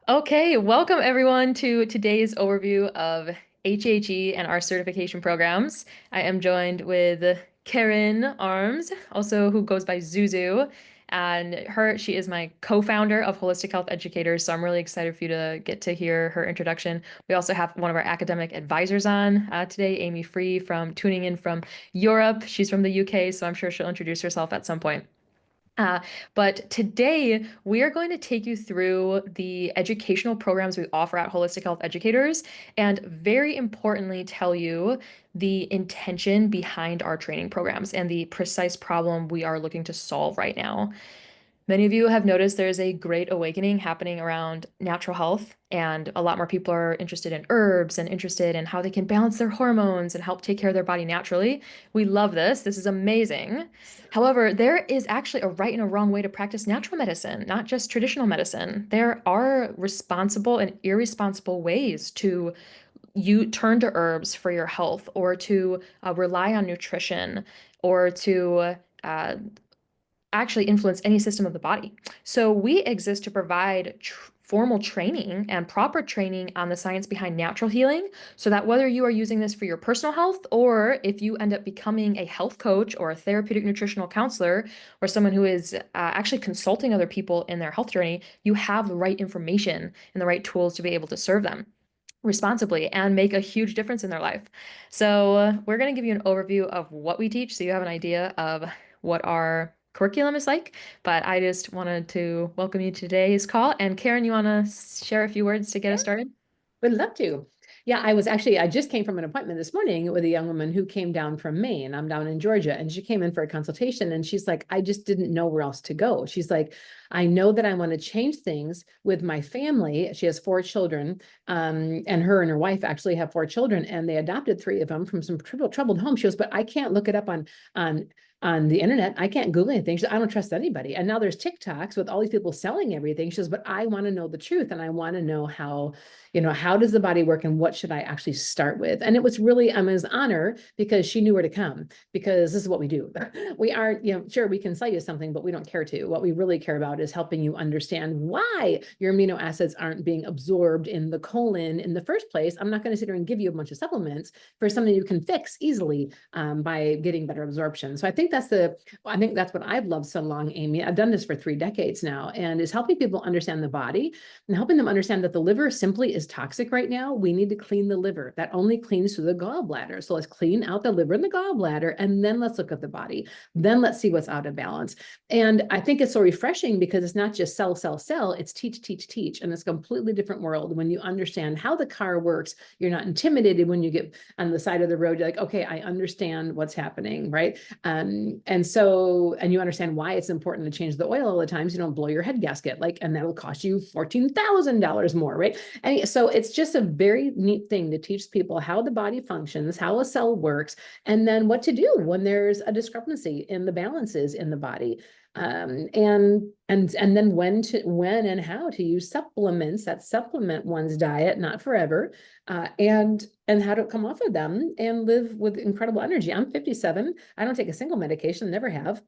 Okay, welcome everyone to today's overview of HHE and our certification programs. I am joined with Karen Arms, also who goes by Zuzu, and she is my co-founder of Holistic Health Educators, so I'm really excited for you to get to hear her introduction. We also have one of our academic advisors on today, Amy Free, from tuning in from Europe. She's from the UK, so I'm sure she'll introduce herself at some point. Uh, but today we are going to take you through the educational programs we offer at Holistic Health Educators, and very importantly, tell you the intention behind our training programs and the precise problem we are looking to solve right now. Many of you have noticed there's a great awakening happening around natural health, and a lot more people are interested in herbs and interested in how they can balance their hormones and help take care of their body naturally. We love this. This is amazing. However, there is actually a right and a wrong way to practice natural medicine, not just traditional medicine. There are responsible and irresponsible ways to you turn to herbs for your health or to rely on nutrition or to actually influence any system of the body. So we exist to provide formal training and proper training on the science behind natural healing so that whether you are using this for your personal health or if you end up becoming a health coach or a therapeutic nutritional counselor or someone who is actually consulting other people in their health journey, you have the right information and the right tools to be able to serve them responsibly and make a huge difference in their life. So, we're going to give you an overview of what we teach so you have an idea of what our curriculum is like. But I just wanted to welcome you to today's call. And Karen, you want to share a few words to get us started? Would love to. Yeah, I just came from an appointment this morning with a young woman who came down from Maine. I'm down in Georgia, and she came in for a consultation. And she's like, I just didn't know where else to go. She's like, I know that I want to change things with my family. She has 4 children, and her and her wife actually have 4 children, and they adopted 3 of them from some troubled homes. She goes, but I can't look it up on on the internet. I can't Google anything. She says, I don't trust anybody. And now there's TikToks with all these people selling everything. She says, but I want to know the truth, and I want to know how does the body work and what should I actually start with? And it was really, I'm his honor because she knew where to come, because this is what we do. We are, sure, we can sell you something, but we don't care to. What we really care about is helping you understand why your amino acids aren't being absorbed in the colon in the first place. I'm not going to sit here and give you a bunch of supplements for something you can fix easily by getting better absorption. So I think that's what I've loved so long, Amy. I've done this for 3 decades now, and is helping people understand the body and helping them understand that the liver simply is toxic right now. We need to clean the liver. That only cleans through the gallbladder. So let's clean out the liver and the gallbladder, and then let's look at the body. Then let's see what's out of balance. And I think it's so refreshing because it's not just sell, sell, sell. It's teach, teach, teach. And it's a completely different world when you understand how the car works. You're not intimidated when you get on the side of the road. You're like, okay, I understand what's happening, right? And you understand why it's important to change the oil all the time so you don't blow your head gasket, and that'll cost you $14,000 more, right? And so it's just a very neat thing to teach people how the body functions, how a cell works, and then what to do when there's a discrepancy in the balances in the body. And then when and how to use supplements that supplement one's diet, not forever, and how to come off of them and live with incredible energy. I'm 57. I don't take a single medication, never have.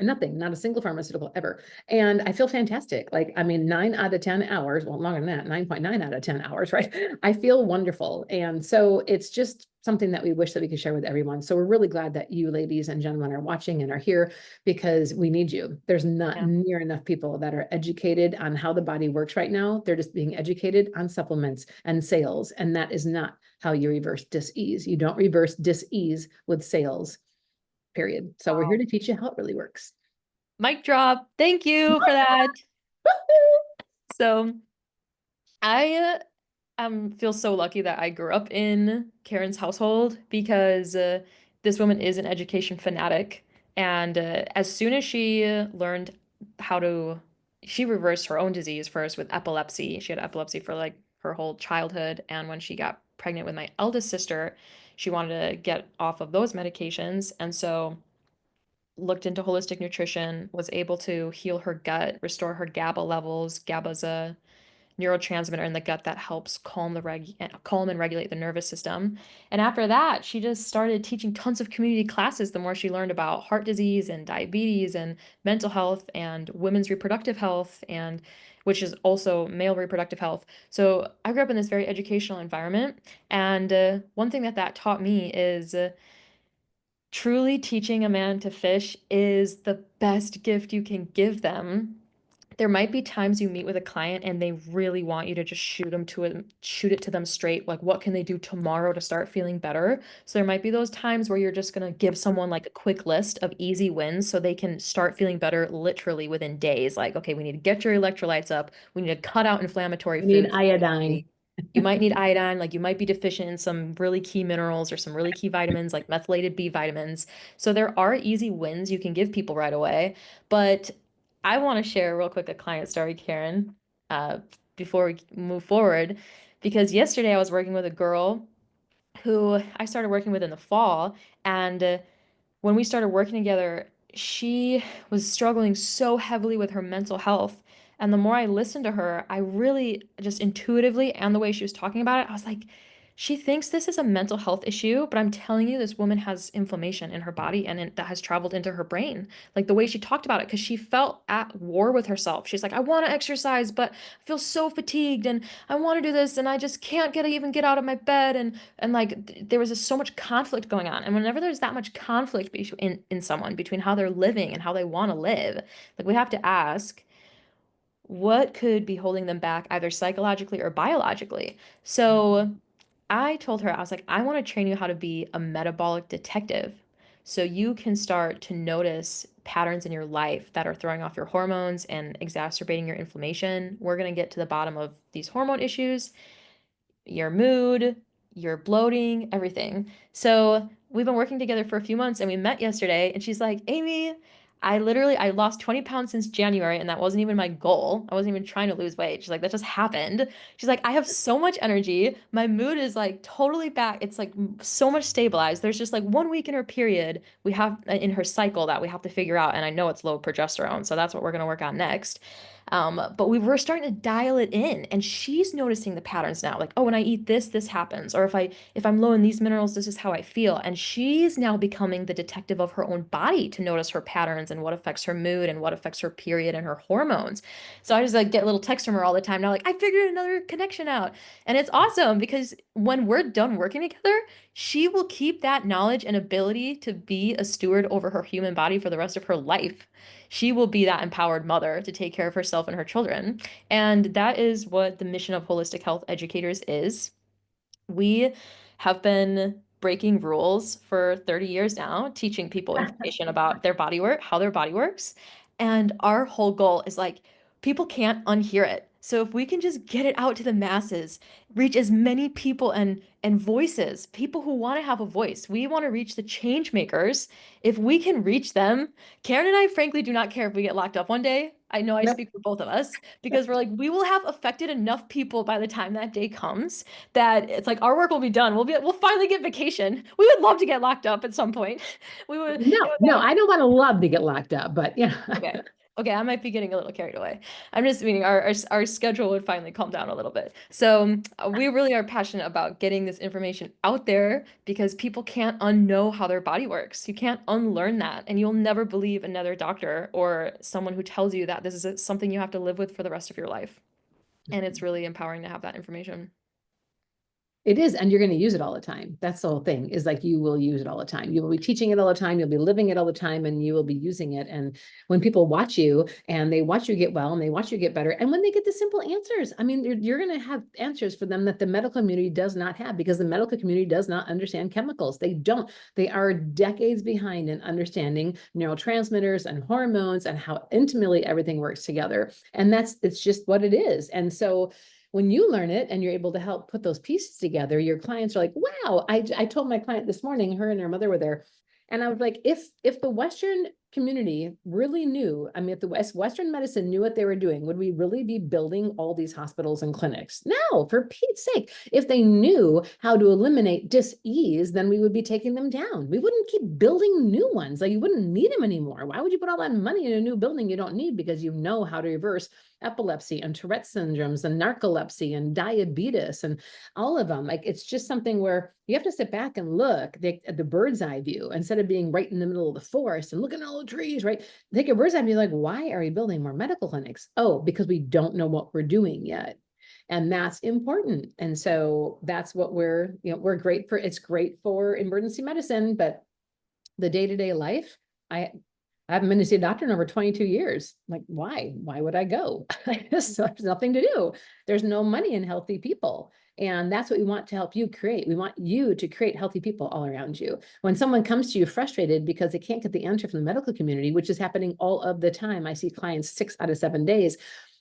Nothing, not a single pharmaceutical ever. And I feel fantastic. 9 out of 10 hours, well, longer than that, 9.9 out of 10 hours, right? I feel wonderful. And so it's just something that we wish that we could share with everyone. So we're really glad that you ladies and gentlemen are watching and are here, because we need you. There's not near enough people that are educated on how the body works right now. They're just being educated on supplements and sales. And that is not how you reverse dis-ease. You don't reverse dis-ease with sales. Period. So we're here to teach you how it really works. Mic drop. Thank you for that. So, I feel so lucky that I grew up in Karen's household because this woman is an education fanatic. And as soon as she learned how to, she reversed her own disease first with epilepsy. She had epilepsy for like her whole childhood. And when she got pregnant with my eldest sister, she wanted to get off of those medications. And so looked into holistic nutrition, was able to heal her gut, restore her GABA levels. GABA's a neurotransmitter in the gut that helps calm and regulate the nervous system. And after that, she just started teaching tons of community classes the more she learned about heart disease and diabetes and mental health and women's reproductive health, and which is also male reproductive health. So I grew up in this very educational environment. And one thing that taught me is truly teaching a man to fish is the best gift you can give them. There might be times you meet with a client and they really want you to just shoot it to them straight. Like, what can they do tomorrow to start feeling better? So there might be those times where you're just gonna give someone like a quick list of easy wins so they can start feeling better literally within days. Like, okay, we need to get your electrolytes up. We need to cut out inflammatory We need foods. iodine. You might need iodine, like you might be deficient in some really key minerals or some really key vitamins, like methylated B vitamins. So there are easy wins you can give people right away. But I want to share real quick a client story, Karen, uh, before we move forward, because yesterday I was working with a girl who I started working with in the fall, and when we started working together, she was struggling so heavily with her mental health. And the more I listened to her, I really just intuitively, and the way she was talking about it, I was like, she thinks this is a mental health issue, but I'm telling you, this woman has inflammation in her body and that has traveled into her brain. Like the way she talked about it, because she felt at war with herself. She's like, I want to exercise, but I feel so fatigued and I want to do this and I just can't even get out of my bed. And like there was just so much conflict going on. And whenever there's that much conflict in someone between how they're living and how they want to live, like we have to ask what could be holding them back either psychologically or biologically. So I told her, I was like, I want to train you how to be a metabolic detective. So you can start to notice patterns in your life that are throwing off your hormones and exacerbating your inflammation. We're going to get to the bottom of these hormone issues, your mood, your bloating, everything. So we've been working together for a few months and we met yesterday and she's like, Amy, I lost 20 pounds since January and that wasn't even my goal. I wasn't even trying to lose weight. She's like, that just happened. She's like, I have so much energy. My mood is like totally back. It's like so much stabilized. There's just like 1 week in her period we have in her cycle that we have to figure out. And I know it's low progesterone. So that's what we're going to work on next. But we were starting to dial it in, and she's noticing the patterns now. Like, oh, when I eat this, this happens, or if I'm low in these minerals, this is how I feel. And she's now becoming the detective of her own body to notice her patterns and what affects her mood and what affects her period and her hormones. So I just like get little texts from her all the time now, like I figured another connection out, and it's awesome because when we're done working together, she will keep that knowledge and ability to be a steward over her human body for the rest of her life. She will be that empowered mother to take care of herself and her children. And that is what the mission of holistic health educators is. We have been breaking rules for 30 years now, teaching people information about their body work, how their body works. And our whole goal is like, people can't unhear it. So if we can just get it out to the masses, reach as many people and voices, people who want to have a voice. We want to reach the change makers. If we can reach them, Karen and I frankly do not care if we get locked up one day. I know I Nope. speak for both of us because we're like, we will have affected enough people by the time that day comes that it's like our work will be done. We'll finally get vacation. We would love to get locked up at some point. We would it No, no, would I don't want to love to get locked up, but yeah. okay. Okay, I might be getting a little carried away. I'm just meaning our schedule would finally calm down a little bit. So we really are passionate about getting this information out there because people can't unknow how their body works. You can't unlearn that, and you'll never believe another doctor or someone who tells you that this is something you have to live with for the rest of your life. And it's really empowering to have that information. It is, and you're going to use it all the time. That's the whole thing, is like you will use it all the time. You will be teaching it all the time. You'll be living it all the time, and you will be using it. And when people watch you and they watch you get well and they watch you get better, and when they get the simple answers, I mean, you're going to have answers for them that the medical community does not have because the medical community does not understand chemicals. They don't. They are decades behind in understanding neurotransmitters and hormones and how intimately everything works together. And it's just what it is. And so when you learn it and you're able to help put those pieces together, your clients are like, wow. I told my client this morning, her and her mother were there. And I was like, if the Western community really knew, I mean, if the Western medicine knew what they were doing, would we really be building all these hospitals and clinics? No, for Pete's sake. If they knew how to eliminate dis-ease, then we would be taking them down. We wouldn't keep building new ones. Like, you wouldn't need them anymore. Why would you put all that money in a new building you don't need, because you know how to reverse epilepsy and Tourette syndromes and narcolepsy and diabetes and all of them? Like, it's just something where you have to sit back and look at the bird's eye view instead of being right in the middle of the forest and looking at all the trees, right? Take a bird's eye view, like, why are we building more medical clinics? Oh, because we don't know what we're doing yet. And that's important. And so that's what we're great for. It's great for emergency medicine, but the day-to-day life, I I haven't been to see a doctor in over 22 years. Like, why? Why would I go? There's nothing to do. There's no money in healthy people. And that's what we want to help you create. We want you to create healthy people all around you. When someone comes to you frustrated because they can't get the answer from the medical community, which is happening all of the time, I see clients 6 out of 7 days,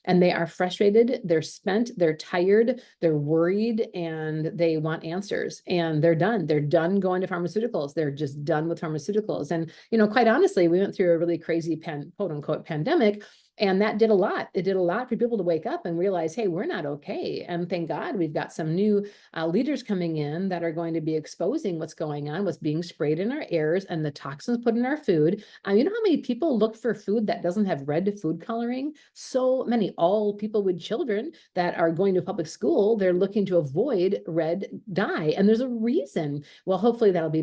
and they are frustrated, they're spent, they're tired, they're worried, and they want answers, and they're done. They're done going to pharmaceuticals. They're just done with pharmaceuticals. And, quite honestly, we went through a really crazy quote unquote pandemic. And that did a lot. It did a lot for people to wake up and realize, hey, we're not okay. And thank God we've got some new leaders coming in that are going to be exposing what's going on, what's being sprayed in our airs, and the toxins put in our food. You know how many people look for food that doesn't have red food coloring? So many, all people with children that are going to public school, they're looking to avoid red dye. And there's a reason. Well, hopefully that'll be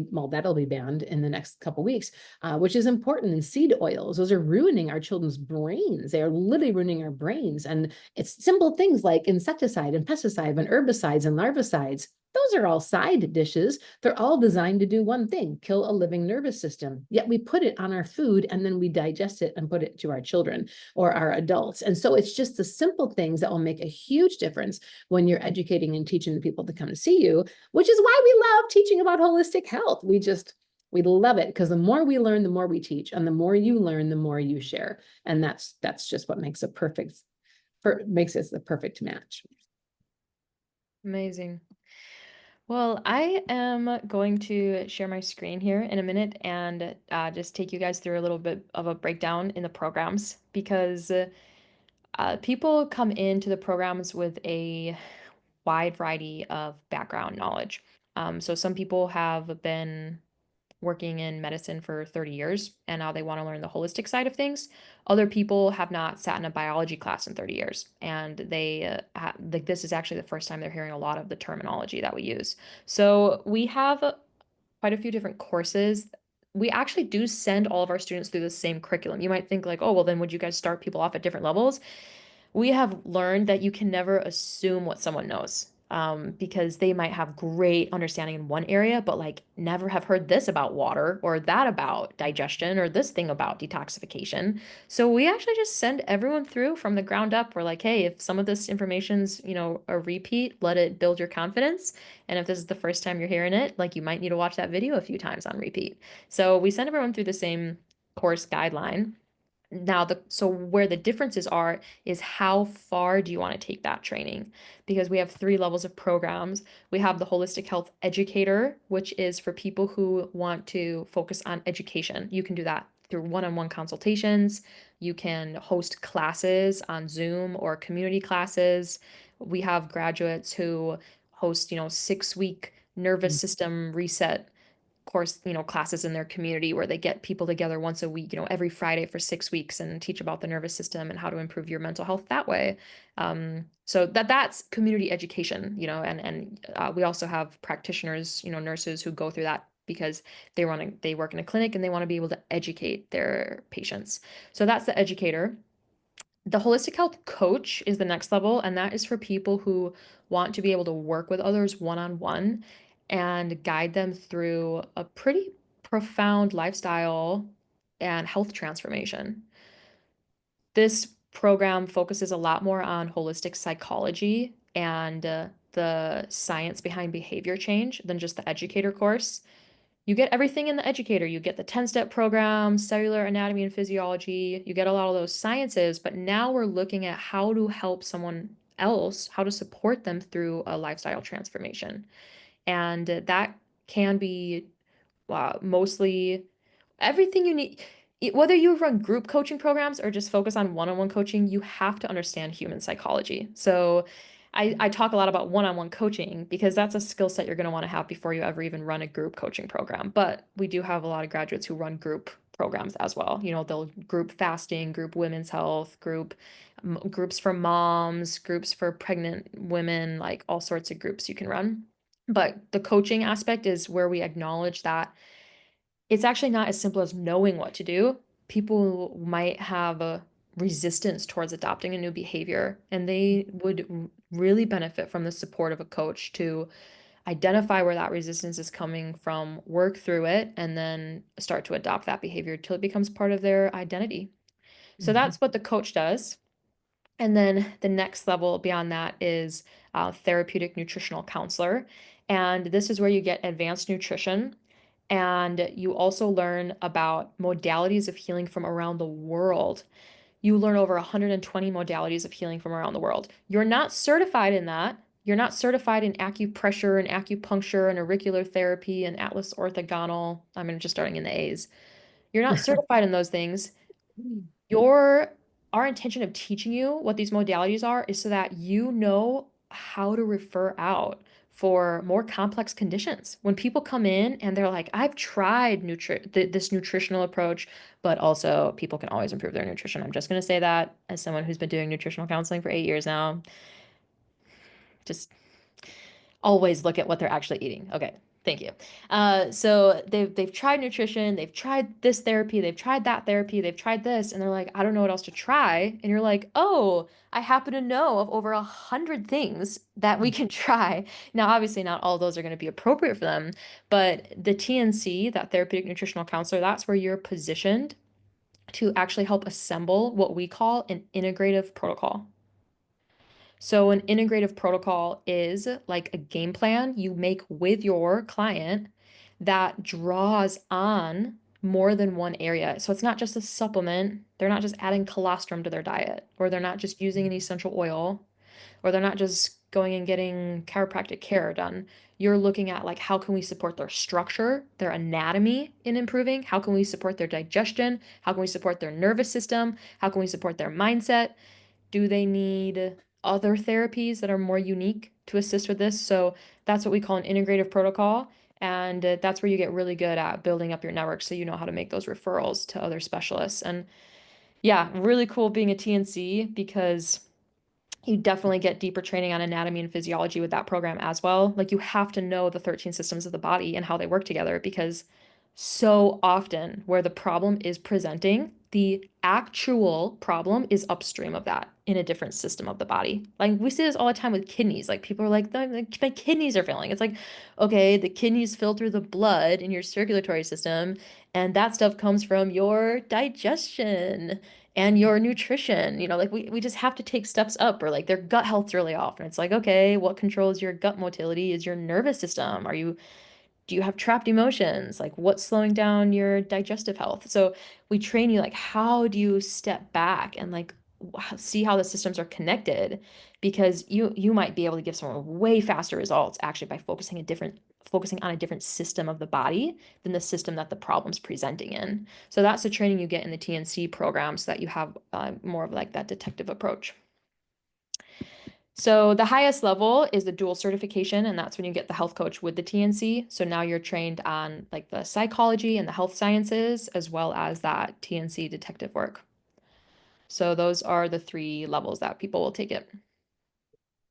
banned in the next couple of weeks, which is important. And seed oils, those are ruining our children's brains. They are literally ruining our brains. And it's simple things like insecticide and pesticide and herbicides and larvicides. Those are all side dishes. They're all designed to do one thing: kill a living nervous system. Yet we put it on our food and then we digest it and put it to our children or our adults. And so it's just the simple things that will make a huge difference when you're educating and teaching the people to come to see you, which is why we love teaching about holistic health. We love it, because the more we learn, the more we teach, and the more you learn, the more you share. And that's just what makes makes us the perfect match. Amazing. Well, I am going to share my screen here in a minute and just take you guys through a little bit of a breakdown in the programs, because people come into the programs with a wide variety of background knowledge. So some people have been working in medicine for 30 years and now they want to learn the holistic side of things. Other people have not sat in a biology class in 30 years and like this is actually the first time they're hearing a lot of the terminology that we use. So we have quite a few different courses. We actually do send all of our students through the same curriculum. You might think like, oh, well, then would you guys start people off at different levels? We have learned that you can never assume what someone knows, because they might have great understanding in one area, but like never have heard this about water or that about digestion or this thing about detoxification. So we actually just send everyone through from the ground up. We're like, hey, if some of this information's, a repeat, let it build your confidence. And if this is the first time you're hearing it, like you might need to watch that video a few times on repeat. So we send everyone through the same course guideline. Now, so where the differences are is how far do you want to take that training? Because we have 3 levels of programs. We have the holistic health educator, which is for people who want to focus on education. You can do that through one-on-one consultations. You can host classes on Zoom or community classes. We have graduates who host, 6-week nervous system reset course, classes in their community where they get people together once a week, every Friday for 6 weeks and teach about the nervous system and how to improve your mental health that way. So that's community education, and we also have practitioners, nurses who go through that because they work in a clinic and they want to be able to educate their patients. So that's the educator. The holistic health coach is the next level, and that is for people who want to be able to work with others one on one and guide them through a pretty profound lifestyle and health transformation. This program focuses a lot more on holistic psychology and the science behind behavior change than just the educator course. You get everything in the educator. You get the 10-step program, cellular anatomy and physiology. You get a lot of those sciences, but now we're looking at how to help someone else, how to support them through a lifestyle transformation. And that can be mostly everything you need. whether you run group coaching programs or just focus on one-on-one coaching, you have to understand human psychology. So I talk a lot about one-on-one coaching because that's a skill set you're going to want to have before you ever even run a group coaching program. But we do have a lot of graduates who run group programs as well. You know, they'll group fasting, group women's health, groups for moms, groups for pregnant women, like all sorts of groups you can run. But the coaching aspect is where we acknowledge that it's actually not as simple as knowing what to do. People might have a resistance towards adopting a new behavior, and they would really benefit from the support of a coach to identify where that resistance is coming from, work through it, and then start to adopt that behavior till it becomes part of their identity. So Mhm. that's what the coach does. And then the next level beyond that is therapeutic nutritional counselor. And this is where you get advanced nutrition. And you also learn about modalities of healing from around the world. You learn over 120 modalities of healing from around the world. You're not certified in that. You're not certified in acupressure and acupuncture and auricular therapy and Atlas orthogonal. I'm just starting in the A's. You're not certified in those things. Your Our intention of teaching you what these modalities are is so that you know how to refer out for more complex conditions. When people come in and they're like, I've tried this nutritional approach, but also people can always improve their nutrition. I'm just going to say that as someone who's been doing nutritional counseling for 8 years now. Just always look at what they're actually eating. Okay, thank you. So they've tried nutrition, they've tried this therapy, they've tried that therapy, they've tried this, and they're like, I don't know what else to try. And you're like, oh, I happen to know of over 100 things that we can try. Now, obviously, not all of those are going to be appropriate for them, but the TNC, that therapeutic nutritional counselor, that's where you're positioned to actually help assemble what we call an integrative protocol. So, an integrative protocol is like a game plan you make with your client that draws on more than one area. So, it's not just a supplement. They're not just adding colostrum to their diet, or they're not just using an essential oil, or they're not just going and getting chiropractic care done. You're looking at like how can we support their structure, their anatomy in improving? How can we support their digestion? How can we support their nervous system? How can we support their mindset? Do they need other therapies that are more unique to assist with this? So that's what we call an integrative protocol. And that's where you get really good at building up your network so you know how to make those referrals to other specialists. And yeah, really cool being a TNC because you definitely get deeper training on anatomy and physiology with that program as well. Like you have to know the 13 systems of the body and how they work together because so often where the problem is presenting, the actual problem is upstream of that in a different system of the body. Like we see this all the time with kidneys. Like people are like, my kidneys are failing. It's like, okay, the kidneys filter the blood in your circulatory system, and that stuff comes from your digestion and your nutrition. You know, like we just have to take steps up, or like their gut health's really off. And it's like, okay, what controls your gut motility is your nervous system. Do you have trapped emotions? Like what's slowing down your digestive health? So we train you like how do you step back and like see how the systems are connected because you might be able to give someone way faster results actually by focusing on a different system of the body than the system that the problem's presenting in. So that's the training you get in the TNC program so that you have more of like that detective approach. So the highest level is the dual certification, and that's when you get the health coach with the TNC. So now you're trained on like the psychology and the health sciences, as well as that TNC detective work. So those are the three levels that people will take it.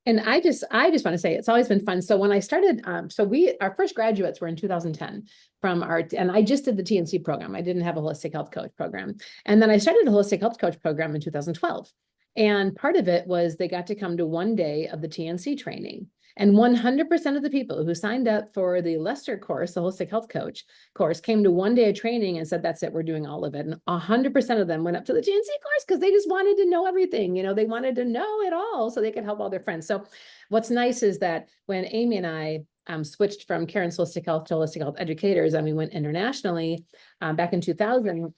And I just want to say it's always been fun. So when I started, our first graduates were in 2010 from and I just did the TNC program. I didn't have a holistic health coach program. And then I started a holistic health coach program in 2012. And part of it was they got to come to one day of the TNC training. And 100% of the people who signed up for the Lester course, the holistic health coach course, came to one day of training and said, that's it, we're doing all of it. And 100% of them went up to the TNC course because they just wanted to know everything. You know, they wanted to know it all so they could help all their friends. So what's nice is that when Amy and I switched from Karen's Holistic Health to Holistic Health Educators and we went internationally back in 2000,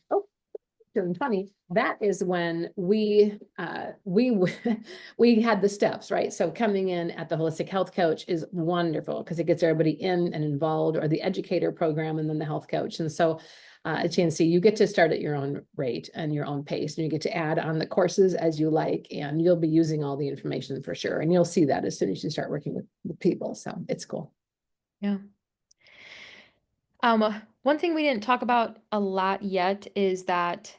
2020, that is when we had the steps, right? So coming in at the holistic health coach is wonderful because it gets everybody in and involved, or the educator program and then the health coach. And so at TNC, you get to start at your own rate and your own pace, and you get to add on the courses as you like, and you'll be using all the information for sure. And you'll see that as soon as you start working with people. So it's cool. Yeah. One thing we didn't talk about a lot yet is that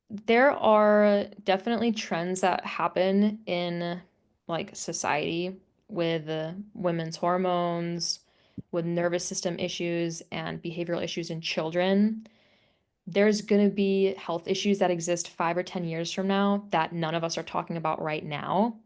there are definitely trends that happen in like society with women's hormones, with nervous system issues and behavioral issues in children. There's going to be health issues that exist 5 or 10 years from now that none of us are talking about right now.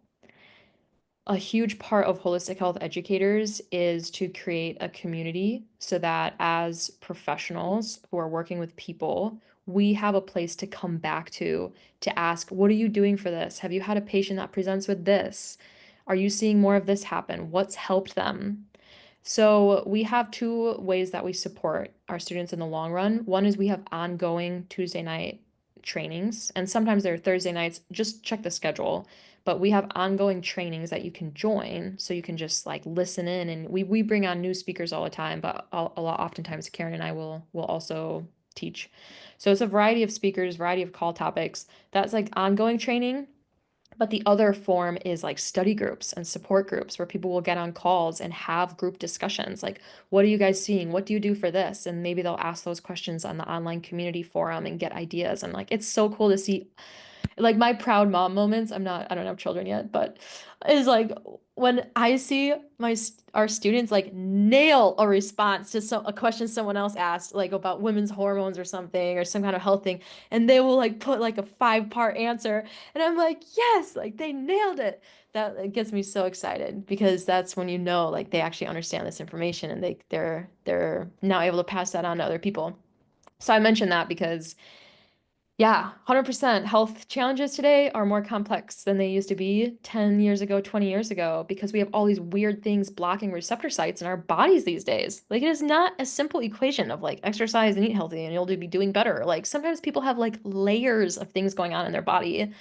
A huge part of holistic health educators is to create a community so that as professionals who are working with people, we have a place to come back to ask, what are you doing for this? Have you had a patient that presents with this? Are you seeing more of this happen? What's helped them? So we have two ways that we support our students in the long run. One is we have ongoing Tuesday night trainings, and sometimes they're Thursday nights. Just check the schedule. But we have ongoing trainings that you can join, so you can just like listen in. And we bring on new speakers all the time, but a lot oftentimes Karen and I will also teach. So it's a variety of speakers, variety of call topics. That's like ongoing training. But the other form is like study groups and support groups where people will get on calls and have group discussions. Like, what are you guys seeing? What do you do for this? And maybe they'll ask those questions on the online community forum and get ideas. And like, it's so cool to see like my proud mom moments. I don't have children yet, but is like when I see our students like nail a response to a question someone else asked, like about women's hormones or something or some kind of health thing, and they will like put like a 5-part answer, and I'm like, yes, like they nailed it. That gets me so excited because that's when you know like they actually understand this information and they're now able to pass that on to other people. So I mentioned that because yeah, 100%. Health challenges today are more complex than they used to be 10 years ago, 20 years ago, because we have all these weird things blocking receptor sites in our bodies these days. Like, it is not a simple equation of like exercise and eat healthy and you'll be doing better. Like, sometimes people have like layers of things going on in their body,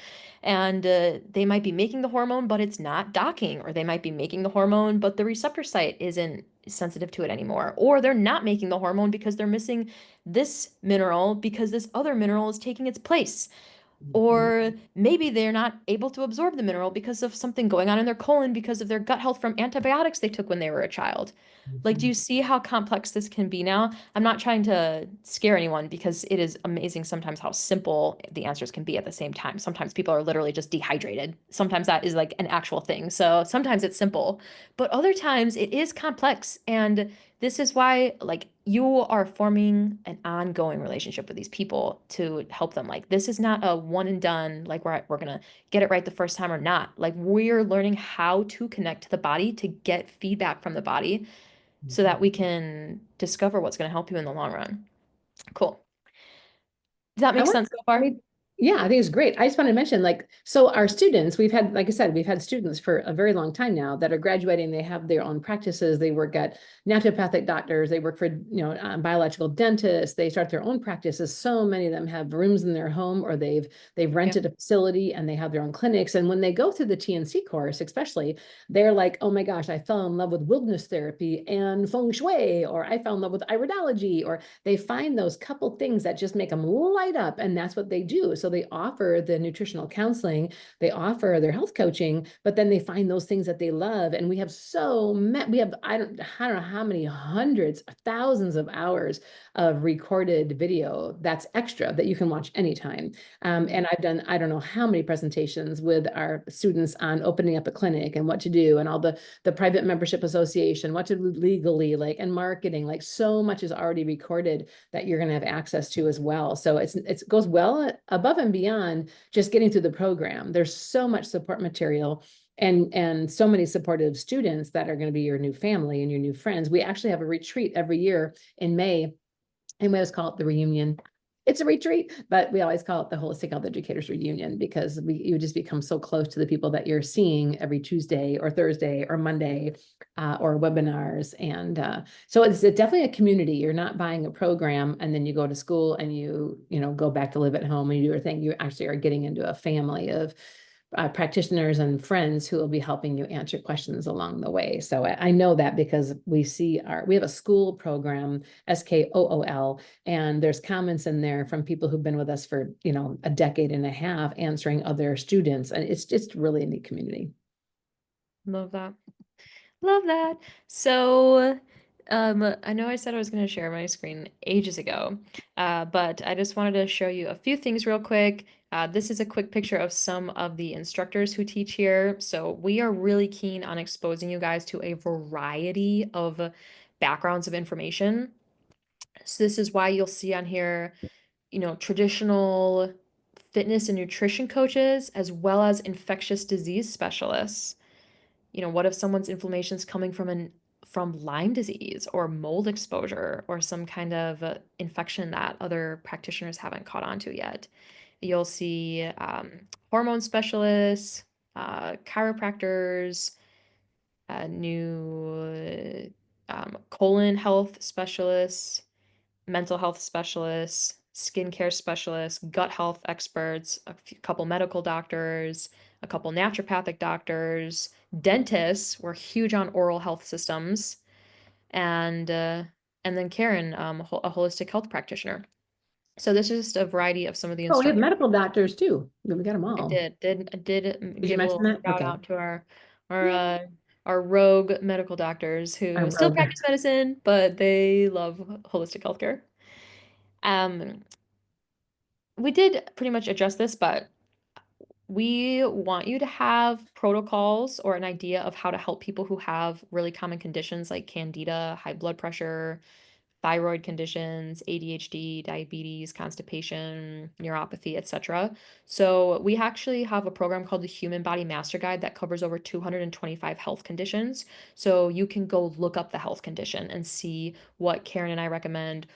and they might be making the hormone, but it's not docking, or they might be making the hormone, but the receptor site isn't sensitive to it anymore, or they're not making the hormone because they're missing this mineral because this other mineral is taking its place. Mhm. Or maybe they're not able to absorb the mineral because of something going on in their colon because of their gut health from antibiotics they took when they were a child. Like, do Mhm. you see how complex this can be now? I'm not trying to scare anyone because it is amazing sometimes how simple the answers can be at the same time. Sometimes people are literally just dehydrated. Sometimes that is like an actual thing. So sometimes it's simple, but other times it is complex. And this is why, like, you are forming an ongoing relationship with these people to help them. Like, this is not a one and done, like, we're gonna get it right the first time or not. Like, we're learning how to connect to the body to get feedback from the body so that Mhm. we can discover what's going to help you in the long run. Cool. Does that I make want, sense so I far? mean, yeah, I think it's great. I just want to mention, like, so our students, we've had, like I said, we've had students for a very long time now that are graduating. They have their own practices. They work at naturopathic doctors. They work for, biological dentists. They start their own practices. So many of them have rooms in their home, or they've Yep. rented a facility and they have their own clinics. And when they go through the TNC course, especially, they're like, oh my gosh, I fell in love with wilderness therapy and feng shui, or I fell in love with iridology, or they find those couple things that just make them light up, and that's what they do. So they offer the nutritional counseling, they offer their health coaching, but then they find those things that they love. And we have we have, I don't know how many hundreds, thousands of hours of recorded video that's extra that you can watch anytime. And I've done, I don't know how many presentations with our students on opening up a clinic and what to do, and all the private membership association, what to do legally, like, and marketing. Like, so much is already recorded that you're going to have access to as well. So it goes well above and beyond just getting through the program. There's so much support material and so many supportive students that are going to be your new family and your new friends. We actually have a retreat every year in May, and we always call it the reunion. It's a retreat, but we always call it the Holistic Health Educators Reunion, because you just become so close to the people that you're seeing every Tuesday or Thursday or Monday, or webinars. And so it's definitely a community. You're not buying a program and then you go to school and you go back to live at home and you do your thing. You actually are getting into a family of practitioners and friends who will be helping you answer questions along the way. So I know that because we have a school program, SKOOL, and there's comments in there from people who've been with us for, a decade and a half answering other students. And it's just really a neat community. Love that. Love that. So, I know I said I was going to share my screen ages ago, but I just wanted to show you a few things real quick. This is a quick picture of some of the instructors who teach here. So we are really keen on exposing you guys to a variety of backgrounds of information. So this is why you'll see on here, traditional fitness and nutrition coaches, as well as infectious disease specialists. What if someone's inflammation is coming from Lyme disease or mold exposure or some kind of infection that other practitioners haven't caught on to yet? You'll see hormone specialists, chiropractors, new colon health specialists, mental health specialists, skincare specialists, gut health experts, couple medical doctors, a couple naturopathic doctors, dentists. We're huge on oral health systems, and uh, and then Karen, a holistic health practitioner. So this is just a variety of some of the Oh, we have instructors. medical doctors too. We got them I all. did Did you give a mention little that? shout Okay. out to our Yeah. uh, our rogue medical doctors I who still rogue. practice medicine, but they love holistic healthcare. Um, we did pretty much address this, but we want you to have protocols or an idea of how to help people who have really common conditions like candida, high blood pressure, thyroid conditions, ADHD, diabetes, constipation, neuropathy, etc. So we actually have a program called the Human Body Master Guide that covers over 225 health conditions. So you can go look up the health condition and see what Karen and I recommend.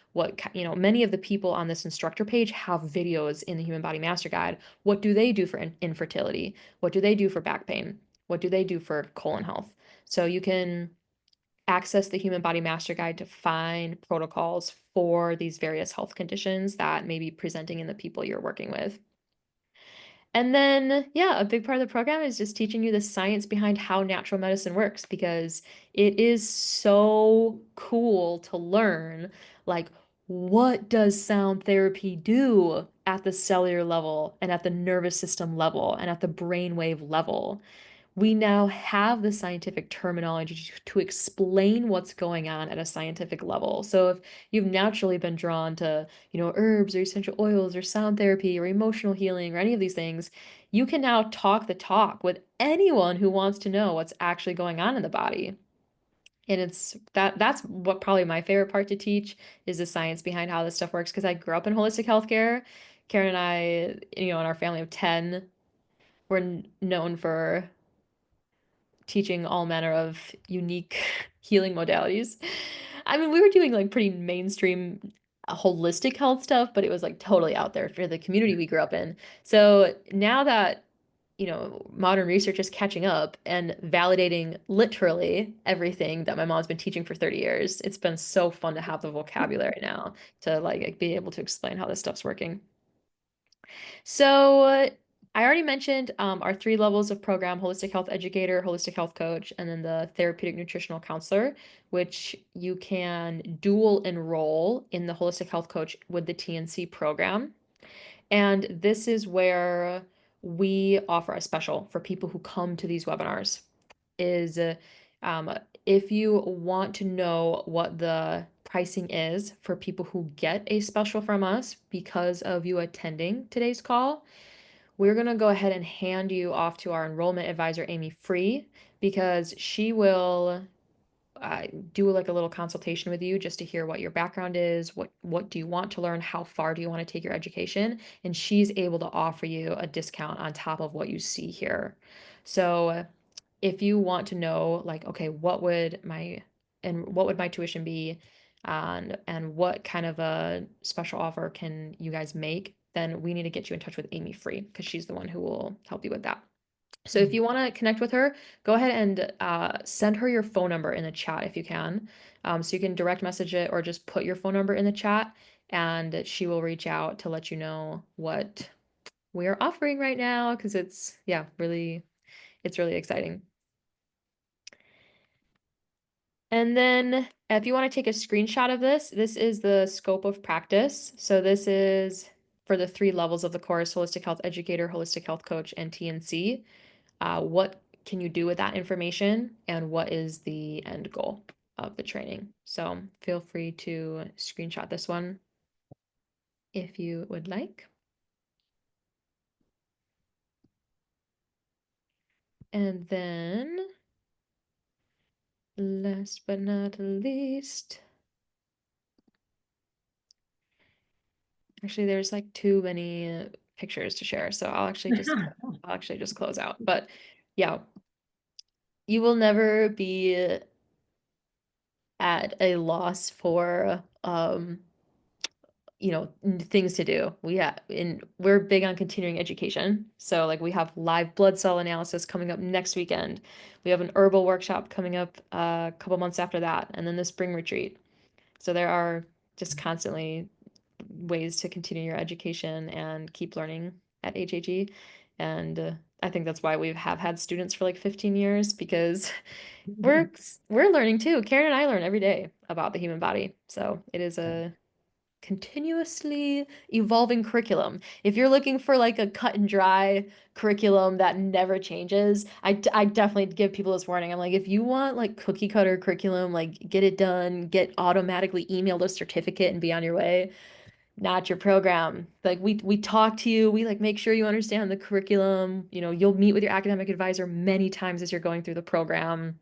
Many of the people on this instructor page have videos in the Human Body Master Guide. What do they do for infertility? What do they do for back pain? What do they do for colon health? So you can access the Human Body Master Guide to find protocols for these various health conditions that may be presenting in the people you're working with. And then, yeah, a big part of the program is just teaching you the science behind how natural medicine works because it is so cool to learn, like, what does sound therapy do at the cellular level and at the nervous system level and at the brainwave level? We now have the scientific terminology to explain what's going on at a scientific level. So if you've naturally been drawn to, herbs or essential oils or sound therapy or emotional healing or any of these things, you can now talk the talk with anyone who wants to know what's actually going on in the body. And that's what probably my favorite part to teach is the science behind how this stuff works because I grew up in holistic healthcare. Karen and I, in our family of 10, we're known for teaching all manner of unique healing modalities. I mean, we were doing like pretty mainstream holistic health stuff, but it was like totally out there for the community we grew up in. So now that, modern research is catching up and validating literally everything that my mom's been teaching for 30 years, it's been so fun to have the vocabulary now to like be able to explain how this stuff's working. So I already mentioned our three levels of program, holistic health educator, holistic health coach, and then the therapeutic nutritional counselor, which you can dual enroll in the holistic health coach with the TNC program. And this is where we offer a special for people who come to these webinars is um, if you want to know what the pricing is for people who get a special from us because of you attending today's call, we're going to go ahead and hand you off to our enrollment advisor, Amy Free, because she will uh, do like a little consultation with you just to hear what your background is, what do you want to learn, how far do you want to take your education, and she's able to offer you a discount on top of what you see here. So if you want to know like, okay, what would my tuition be and what kind of a special offer can you guys make, then we need to get you in touch with Amy Free because she's the one who will help you with that. So if you want to connect with her, go ahead and send her your phone number in the chat if you can. So you can direct message it or just put your phone number in the chat and she will reach out to let you know we're offering right now because it's really exciting. And then if you want to take a screenshot of this, this is the scope of practice. So this is for the 3 levels of the course: holistic health educator, holistic health coach, and TNC. What can you do with that information, and what is the end goal of the training? So feel free to screenshot this one if you would like. And then last but not least, actually there's like too many pictures to share, so I'll actually just close out. But yeah, you will never be at a loss for things to do. We're big on continuing education. So like we have live blood cell analysis coming up next weekend. We have an herbal workshop coming up a couple months after that, and then the spring retreat. So there are just constantly ways to continue your education and keep learning at HHE. And I think that's why we have had students for like 15 years, because we're learning too. Karen and I learn every day about the human body. So it is a continuously evolving curriculum. If you're looking for like a cut and dry curriculum that never changes, I definitely give people this warning. I'm like, if you want like cookie cutter curriculum, like get it done, get automatically emailed a certificate and be on your way, not your program. Like we talk to you, we like make sure you understand the curriculum. You'll meet with your academic advisor many times as you're going through the program.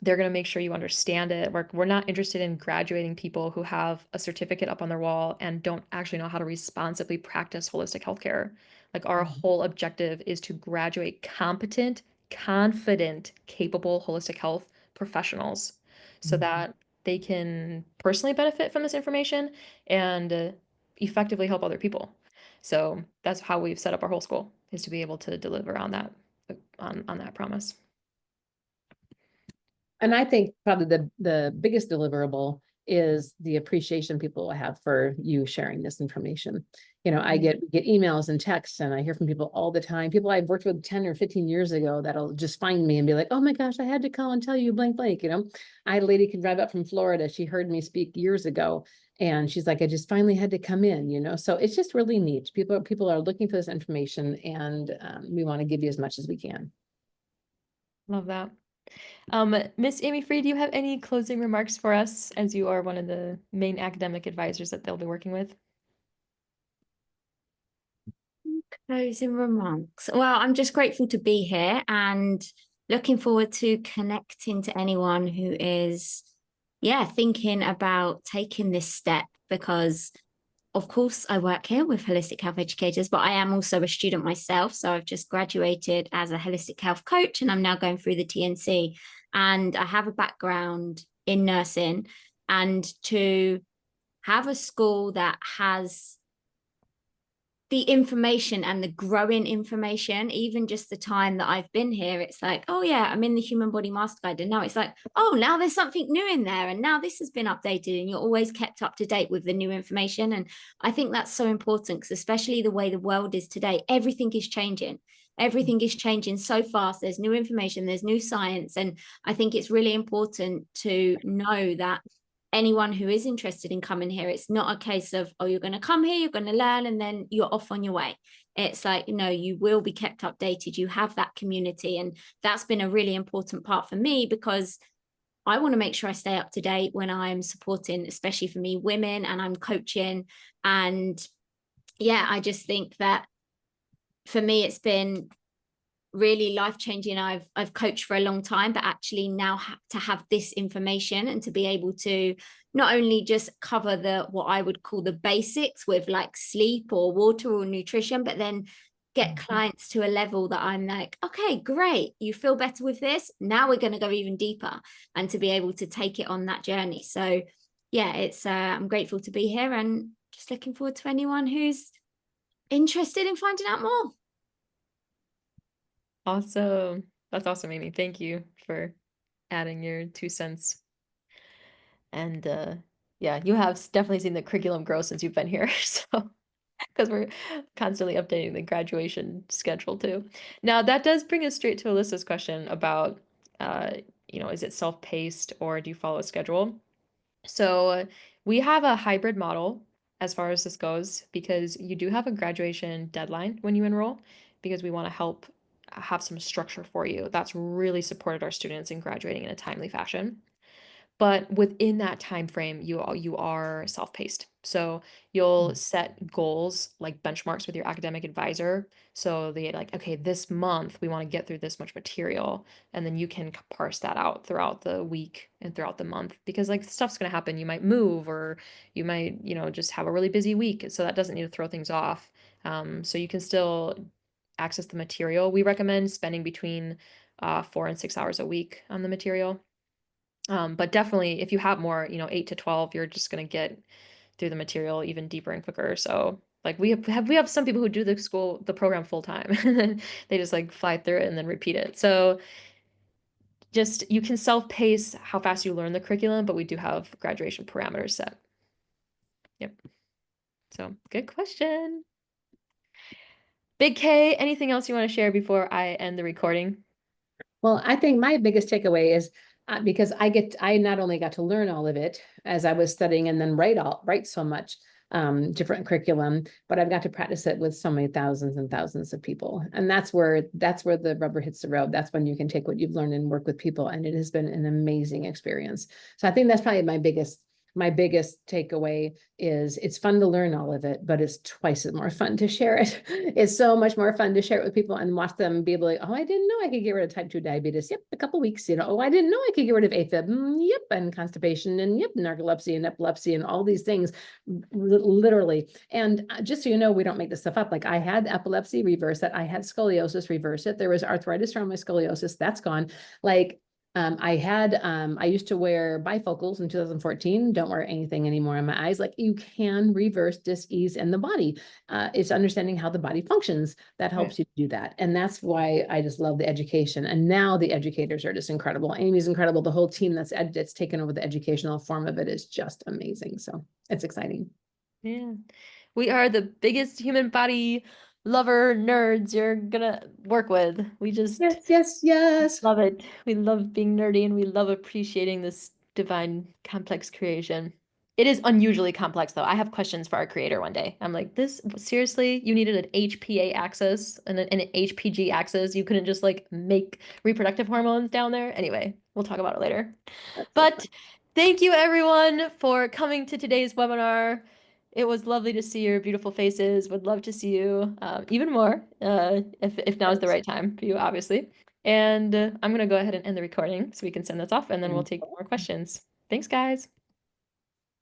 They're going to make sure you understand it. We're not interested in graduating people who have a certificate up on their wall and don't actually know how to responsibly practice holistic healthcare. Like our whole objective is to graduate competent, confident, capable holistic health professionals so that they can personally benefit from this information and effectively help other people. So that's how we've set up our whole school, is to be able to deliver on that promise. And I think probably the biggest deliverable is the appreciation people have for you sharing this information. I get emails and texts, and I hear from people all the time. People I've worked with 10 or 15 years ago that'll just find me and be like, "Oh my gosh, I had to call and tell you blank blank." I had a lady could drive up from Florida. She heard me speak years ago, and she's like, "I just finally had to come in." So it's just really neat. People are looking for this information, and we want to give you as much as we can. Love that. Miss Amy Free, do you have any closing remarks for us, as you are one of the main academic advisors that they'll be working with? Closing remarks. Well, I'm just grateful to be here and looking forward to connecting to anyone who is, yeah, thinking about taking this step because, of course, I work here with holistic health educators, but I am also a student myself. So I've just graduated as a holistic health coach and I'm now going through the TNC. And I have a background in nursing, and to have a school that has the information and the growing information, even just the time that I've been here, it's like, oh yeah, I'm in the human body master guide. And now it's like, oh, now there's something new in there. And now this has been updated and you're always kept up to date with the new information. And I think that's so important because especially the way the world is today, everything is changing. Everything is changing so fast. There's new information, there's new science. And I think it's really important to know that anyone who is interested in coming here, it's not a case of, oh, you're going to come here, you're going to learn, and then you're off on your way. It's like, no, you will be kept updated. You have that community. And that's been a really important part for me because I want to make sure I stay up to date when I'm supporting, especially for me, women, and I'm coaching. And yeah, I just think that for me, it's been really life-changing. I've coached for a long time, but actually now to have this information and to be able to not only just cover the what I would call the basics with like sleep or water or nutrition, but then get clients to a level that I'm like, okay, great, you feel better with this, now we're going to go even deeper, and to be able to take it on that journey. So yeah, it's I'm grateful to be here and just looking forward to anyone who's interested in finding out more. Awesome. That's awesome, Amy. Thank you for adding your 2 cents. And yeah, you have definitely seen the curriculum grow since you've been here. So because we're constantly updating the graduation schedule too. Now, that does bring us straight to Alyssa's question about, uh, is it self-paced or do you follow a schedule? So we have a hybrid model as far as this goes because you do have a graduation deadline when you enroll because we want to help have some structure for you. That's really supported our students in graduating in a timely fashion. But within that time frame, you are self-paced. So you'll set goals like benchmarks with your academic advisor. So they like, okay, this month we want to get through this much material, and then you can parse that out throughout the week and throughout the month because like stuff's gonna happen. You might move or you might, just have a really busy week. So that doesn't need to throw things off. So you can still access the material. We recommend spending between 4 and 6 hours a week on the material. But definitely, if you have more, 8 to 12, you're just gonna get through the material even deeper and quicker. So, like we have some people who do the program full time, and then they just like fly through it and then repeat it. So, just you can self-pace how fast you learn the curriculum, but we do have graduation parameters set. Yep. So, good question. Big K, anything else you want to share before I end the recording? Well, I think my biggest takeaway is because I not only got to learn all of it as I was studying and then write so much different curriculum, but I've got to practice it with so many thousands and thousands of people. And that's where the rubber hits the road. That's when you can take what you've learned and work with people. And it has been an amazing experience. So I think that's probably my biggest takeaway is it's fun to learn all of it, but it's twice as more fun to share it. It's so much more fun to share it with people and watch them be able to, oh, I didn't know I could get rid of type 2 diabetes. Yep, a couple weeks, oh, I didn't know I could get rid of AFib. Yep, and constipation and yep, narcolepsy and epilepsy and all these things, literally. And just so you know, we don't make this stuff up. Like I had epilepsy, reverse it. I had scoliosis, reverse it. There was arthritis around my scoliosis, that's gone. Like I used to wear bifocals in 2014, don't wear anything anymore in my eyes. Like you can reverse dis-ease in the body. It's understanding how the body functions that Right. helps you do that. And that's why I just love the education. And now the educators are just incredible. Amy's incredible. The whole team that's taken over the educational form of it is just amazing. So it's exciting. Yeah. We are the biggest human body lover nerds you're gonna work with. We just Yes, yes, yes. love it. We love being nerdy and we love appreciating this divine, complex creation. It is unusually complex, though. I have questions for our creator one day. I'm like, this, seriously, you needed an HPA axis and an HPG axis. You couldn't just like make reproductive hormones down there. Anyway, we'll talk about it later. That's so fun. But thank you everyone for coming to today's webinar. It was lovely to see your beautiful faces. Would love to see you even more if now is the Yes. right time for you, obviously. And I'm going to go ahead and end the recording so we can send this off and then we'll take more questions. Thanks, guys.